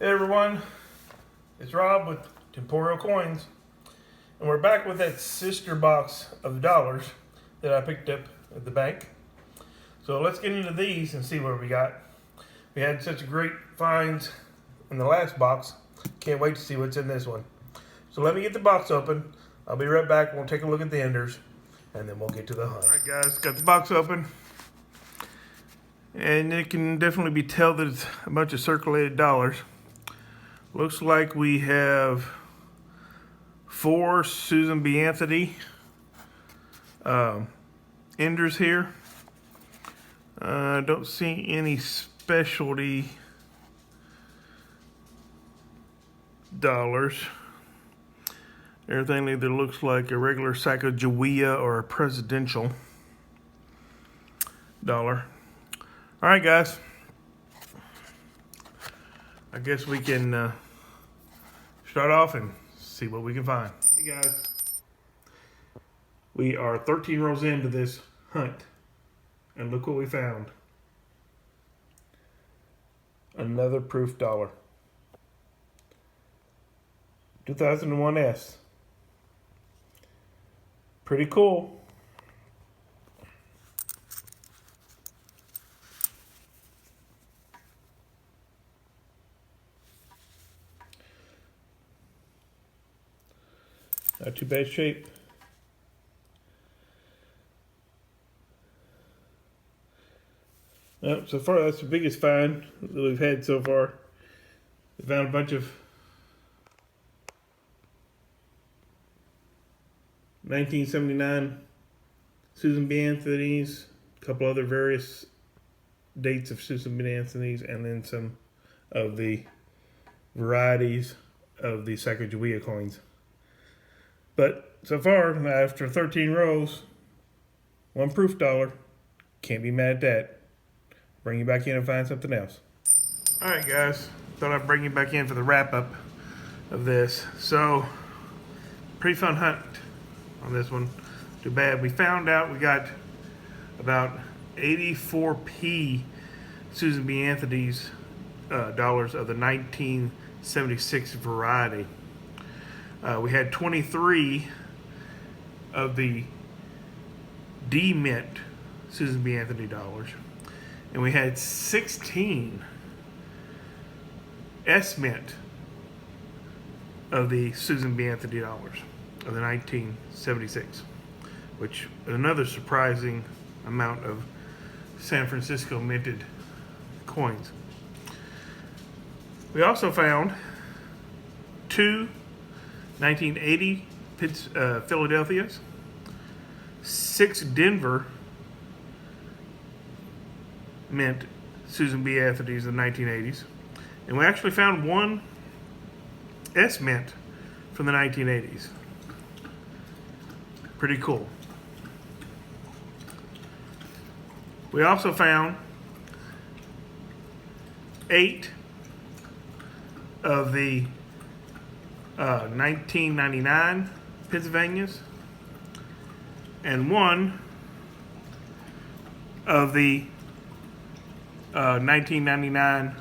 Hey everyone, it's Rob with TemporalCoins, and we're back with that sister box of dollars that I picked up at the bank. So let's get into these and see what we got. We had such great finds in the last box. Can't wait to see what's in this one. So let me get the box open. I'll be right back. We'll take a look at the enders, and then we'll get to the hunt. All right, guys, got the box open. And it can definitely be tell that it's a bunch of circulated dollars. Looks like we have 4 Susan B. Anthony enders here. Don't see any specialty dollars. Everything either looks like a regular Sacagawea or a presidential dollar. All right, guys. I guess we can start off and see what we can find. Hey guys, we are 13 rows into this hunt, and look what we found. Another proof dollar. 2001 S. Pretty cool. Not too bad shape. Well, so far that's the biggest find that we've had so far. We found a bunch of 1979 Susan B. Anthony's, a couple other various dates of Susan B. Anthony's, and then some of the varieties of the Sacagawea coins. But so far, after 13 rows, 1 proof dollar, can't be mad at that. Bring you back in and find something else. All right, guys, thought I'd bring you back in for the wrap up of this. So, pretty fun hunt on this one. Too bad we found out we got about 84p Susan B. Anthony's dollars of the 1976 variety. We had 23 of the D Mint Susan B. Anthony dollars, and we had 16 S Mint of the Susan B. Anthony dollars of the 1976, which is another surprising amount of San Francisco minted coins. We also found 2 1980 Philadelphia's, 6 Denver mint Susan B. Anthony's in the 1980s, and we actually found 1 S mint from the 1980s. Pretty cool. We also found 8 of the 1999 Pennsylvanias, and 1 of the 1999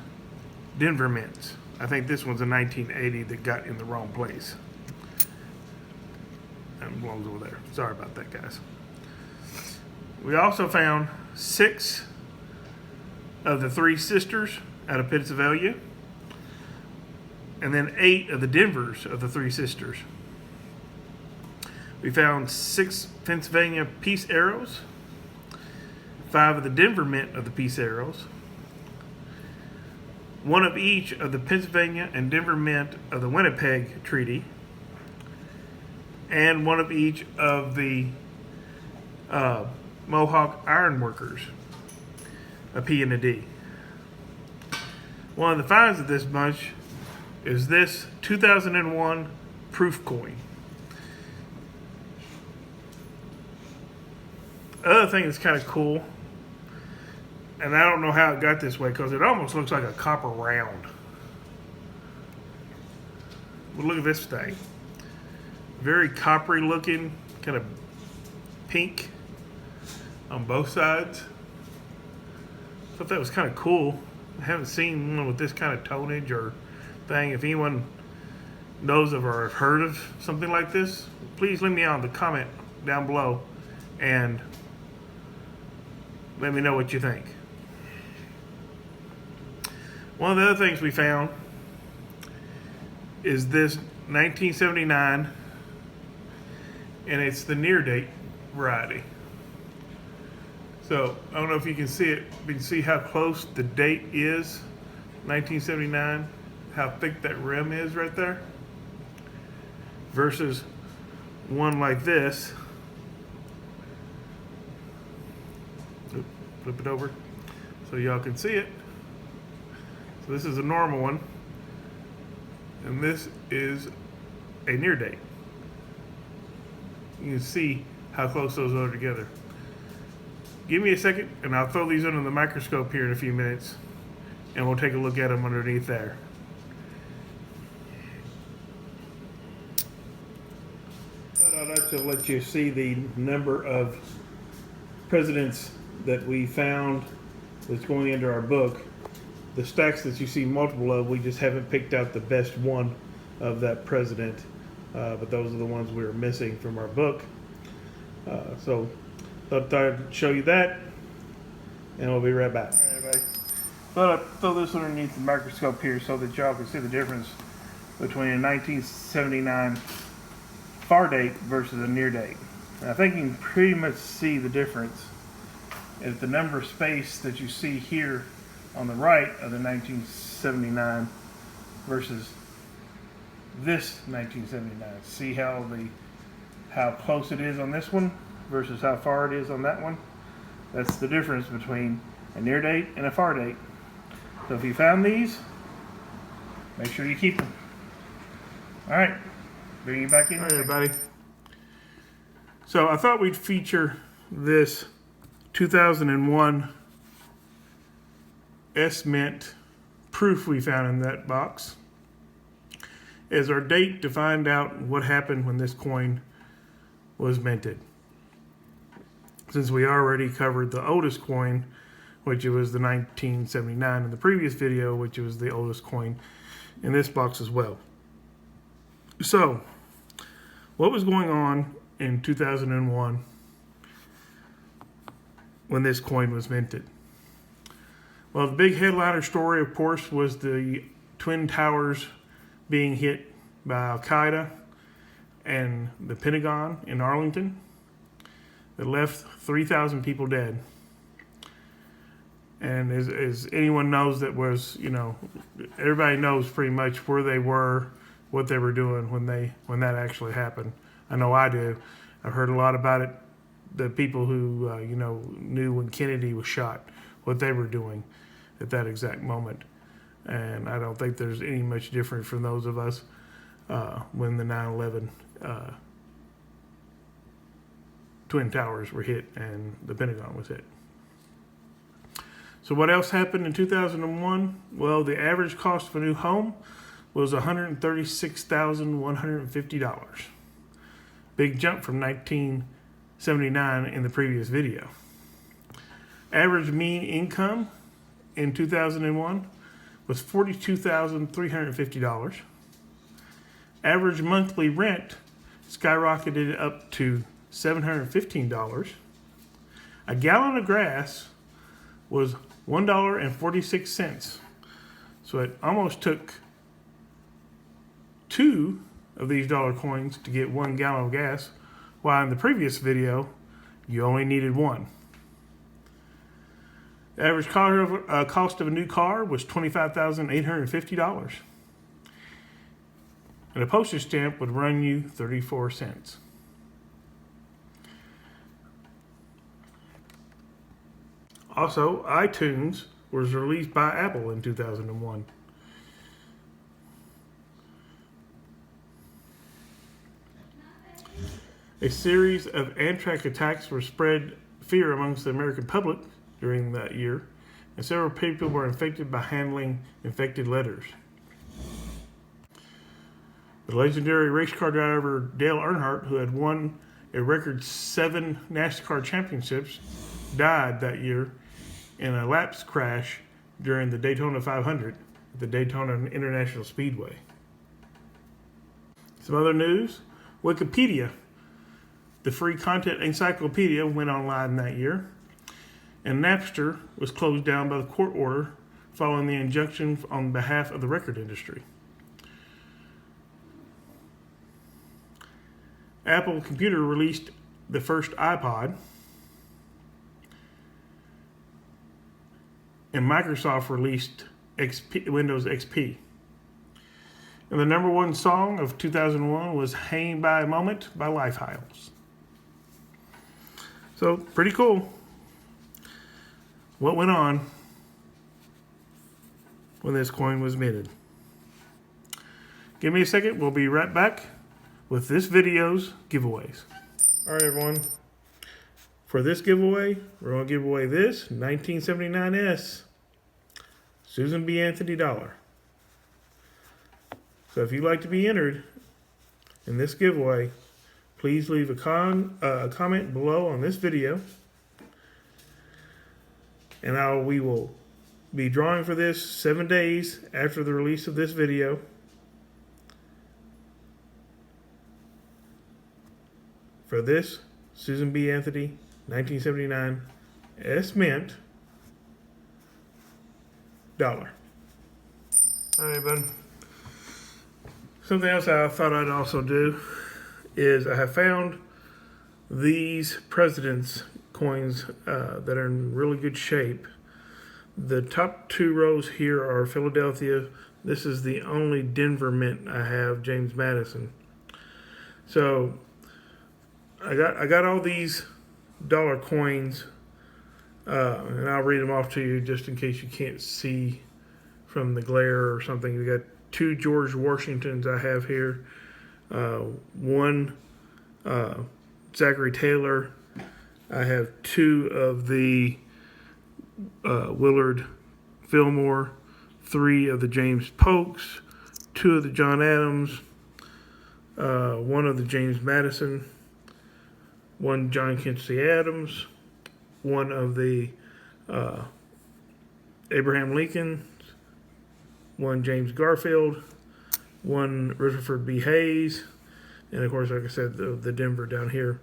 Denver mints. I think this one's a 1980 that got in the wrong place. That belongs over there. Sorry about that, guys. We also found 6 of the 3 sisters out of Pennsylvania, and then 8 of the Denvers of the 3 sisters. We found 6 Pennsylvania Peace Arrows, 5 of the Denver Mint of the Peace Arrows, 1 of each of the Pennsylvania and Denver Mint of the Winnipeg Treaty, and 1 of each of the Mohawk Ironworkers, a P and a D. One of the finds of this bunch is this 2001 proof coin. Other thing that's kind of cool, and I don't know how it got this way because it almost looks like a copper round. But look at this thing. Very coppery looking, kind of pink on both sides. Thought that was kind of cool. I haven't seen one with this kind of tonnage or thing. If anyone knows of or have heard of something like this, please leave me on the comment down below and let me know what you think. One of the other things we found is this 1979, and it's the near date variety. So I don't know if you can see it, but you can see how close the date is, 1979, how thick that rim is right there, versus one like this. Oop, flip it over so y'all can see it. So this is a normal one, and this is a near date. You can see how close those are together. Give me a second and I'll throw these under the microscope here in a few minutes, and we'll take a look at them underneath there. But I'd like to let you see the number of presidents that we found that's going into our book. The stacks that you see multiple of, we just haven't picked out the best one of that president, but those are the ones we were missing from our book. So thought I'd show you that, and we'll be right back. All right, everybody. Thought I'd throw this underneath the microscope here so that y'all can see the difference between a 1979 far date versus a near date. And I think you can pretty much see the difference is the number of space that you see here on the right of the 1979 versus this 1979. See how close it is on this one versus how far it is on that one? That's the difference between a near date and a far date. So if you found these, make sure you keep them. All right, bring you back in. All right, everybody. So I thought we'd feature this 2001 S-Mint proof we found in that box as our date to find out what happened when this coin was minted. Since we already covered the oldest coin, which was the 1979 in the previous video, which was the oldest coin in this box as well. So, what was going on in 2001 when this coin was minted? Well, the big headliner story, of course, was the Twin Towers being hit by Al-Qaeda and the Pentagon in Arlington that left 3,000 people dead. And as anyone knows that was, you know, everybody knows pretty much where they were, what they were doing when that actually happened. I know I do. I've heard a lot about it. The people who, you know, knew when Kennedy was shot, what they were doing at that exact moment. And I don't think there's any much different from those of us when the 9/11 Twin Towers were hit and the Pentagon was hit. So what else happened in 2001? Well, the average cost of a new home was $136,150. Big jump from 1979 in the previous video. Average mean income in 2001 was $42,350. Average monthly rent skyrocketed up to $715. A gallon of gas was $1.46. So it almost took two of these dollar coins to get 1 gallon of gas, while in the previous video, you only needed one. The average cost of a new car was $25,850. And a postage stamp would run you 34 cents. Also, iTunes was released by Apple in 2001. A series of anthrax attacks were spread fear amongst the American public during that year, and several people were infected by handling infected letters. The legendary race car driver Dale Earnhardt, who had won a record 7 NASCAR championships, died that year in a laps crash during the Daytona 500 at at the Daytona International Speedway. Some other news: Wikipedia, the free content encyclopedia, went online that year, and Napster was closed down by the court order following the injunction on behalf of the record industry. Apple Computer released the first iPod, and Microsoft released Windows XP. And the number one song of 2001 was Hanging by a Moment by Lifestyles. So, pretty cool. What went on when this coin was minted? Give me a second. We'll be right back with this video's giveaways. All right, everyone. For this giveaway, we're going to give away this 1979S Susan B. Anthony dollar. So if you'd like to be entered in this giveaway, please leave a comment below on this video, and we will be drawing for this 7 days after the release of this video. For this Susan B. Anthony 1979 S Mint dollar. All right, bud. Something else I thought I'd also do is I have found these President's coins that are in really good shape. The top two rows here are Philadelphia. This is the only Denver mint I have, James Madison. So I got all these dollar coins, and I'll read them off to you just in case you can't see from the glare or something. We got two George Washingtons I have here, one Zachary Taylor. I have two of the Willard Fillmore, three of the James Polks, two of the John Adams, one of the James Madison, one John Quincy Adams, one of the Abraham Lincoln, one James Garfield, one Rutherford B. Hayes, and of course, like I said, the Denver down here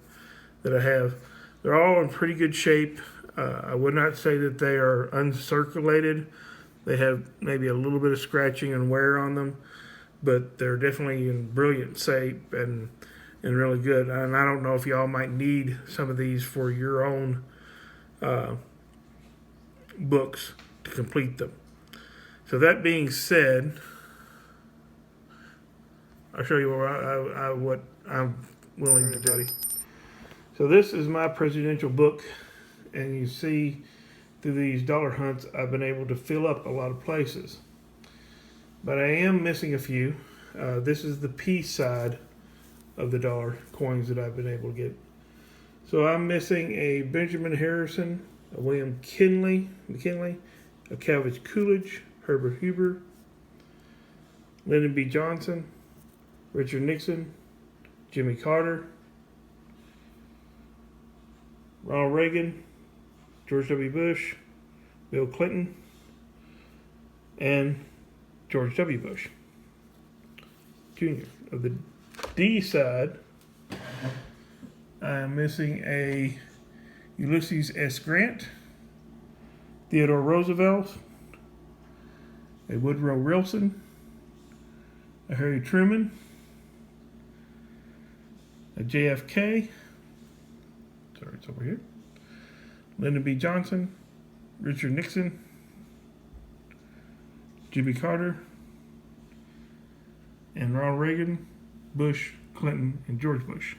that I have. They're all in pretty good shape. I would not say that they are uncirculated. They have maybe a little bit of scratching and wear on them, but they're definitely in brilliant shape and really good. And I don't know if y'all might need some of these for your own books to complete them. So that being said, I'll show you what I'm willing to do. So this is my presidential book, and you see through these dollar hunts, I've been able to fill up a lot of places. But I am missing a few. This is the peace side of the dollar coins that I've been able to get. So I'm missing a Benjamin Harrison, a William McKinley, a Calvin Coolidge, Herbert Hoover, Lyndon B. Johnson, Richard Nixon, Jimmy Carter, Ronald Reagan, George W. Bush, Bill Clinton, and George W. Bush Jr. Of the D side, I am missing a Ulysses S. Grant, Theodore Roosevelt, a Woodrow Wilson, a Harry Truman, a JFK, sorry, it's over here, Lyndon B. Johnson, Richard Nixon, Jimmy Carter, and Ronald Reagan, Bush, Clinton, and George Bush.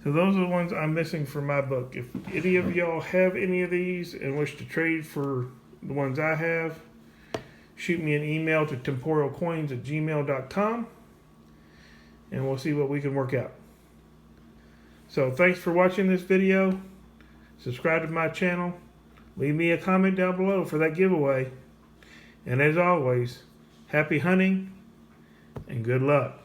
So those are the ones I'm missing for my book. If any of y'all have any of these and wish to trade for the ones I have, shoot me an email to TemporalCoins@gmail.com, and we'll see what we can work out. So thanks for watching this video. Subscribe to my channel. Leave me a comment down below for that giveaway. And as always, happy hunting and good luck.